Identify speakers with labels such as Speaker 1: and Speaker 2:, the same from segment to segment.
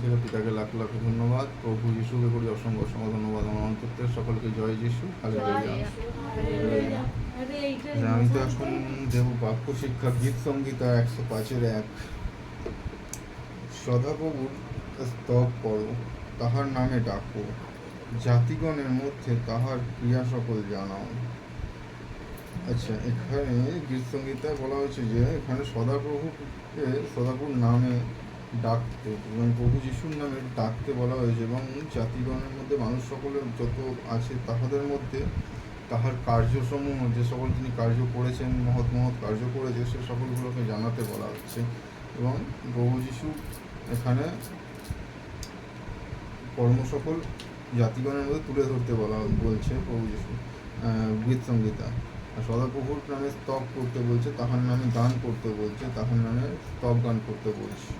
Speaker 1: পিতাকে লাখ লাখ ধন্যবাদ। প্রভু যিশুকে করি অসংখ্য অসংখ্য ধন্যবাদ। আমার অন্তর থেকে সকলকে জয় যিশু, হালেলুয়া। আমি তো এখন দেব বাক্য শিক্ষা গীত সংগীতা 105-1। সদাপ্রভুর স্তব করো, তাহার নামে ডাকো, জাতিগণের মধ্যে তাহার ক্রিয়া সকল জানাও। আচ্ছা, এখানে গীত সংগীতায় বলা হয়েছে যে এখানে সদাপ্রভুর নামে ডাকতে, এবং প্রভু যিশুর নামে ডাকতে বলা হয়েছে, এবং জাতিগণের মধ্যে মানুষ সকলের যত আছে তাহাদের মধ্যে তাহার কার্যসমূহ, যে সকল তিনি কার্য করেছেন, মহৎ মহৎ কার্য করেছে, সে সকলগুলোকে জানাতে বলা হচ্ছে। এবং প্রভু যিশু এখানে কর্ম সকল জাতিগণের মধ্যে তুলে ধরতে বলছে প্রভু যিশু গীত সংগীতা। আর সদাপ্রভুর নামে স্তব করতে বলছে, তাহার নামে গান করতে বলছে, তাহার নামে স্তব গান করতে বলছে।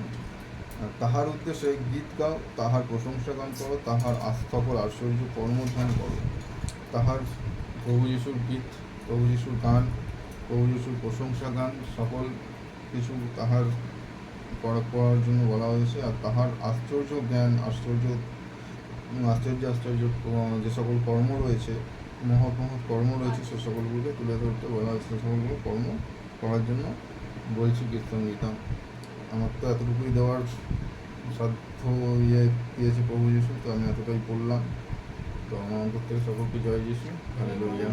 Speaker 1: আর তাহার উদ্দেশ্যে গীত গাও, তাহার প্রশংসা গান করো, তাহার আস্থকল আশ্চর্য কর্মধ্যান করো। তাহার প্রভু যিশুর গীত, প্রভু যিশুর গান, প্রভু যিশুর প্রশংসা গান সকল কিছু তাহার করার জন্য বলা হয়েছে। আর তাহার আশ্চর্য জ্ঞান, আশ্চর্য যে সকল কর্ম রয়েছে, মহৎ মহৎ কর্ম রয়েছে, সে সকলগুলোকে তুলে ধরতে বলা হয়েছে, সে সকলগুলো কর্ম করার জন্য বলছি গীত সংগীতা। আমার তো এতটুকুই দেওয়ার সাধ্য দিয়েছে প্রভু যিশু, তো আমি এতটাই বললাম। তো আমার অন্তর থেকে সকলকে জয় যিশু, হালেলুয়া।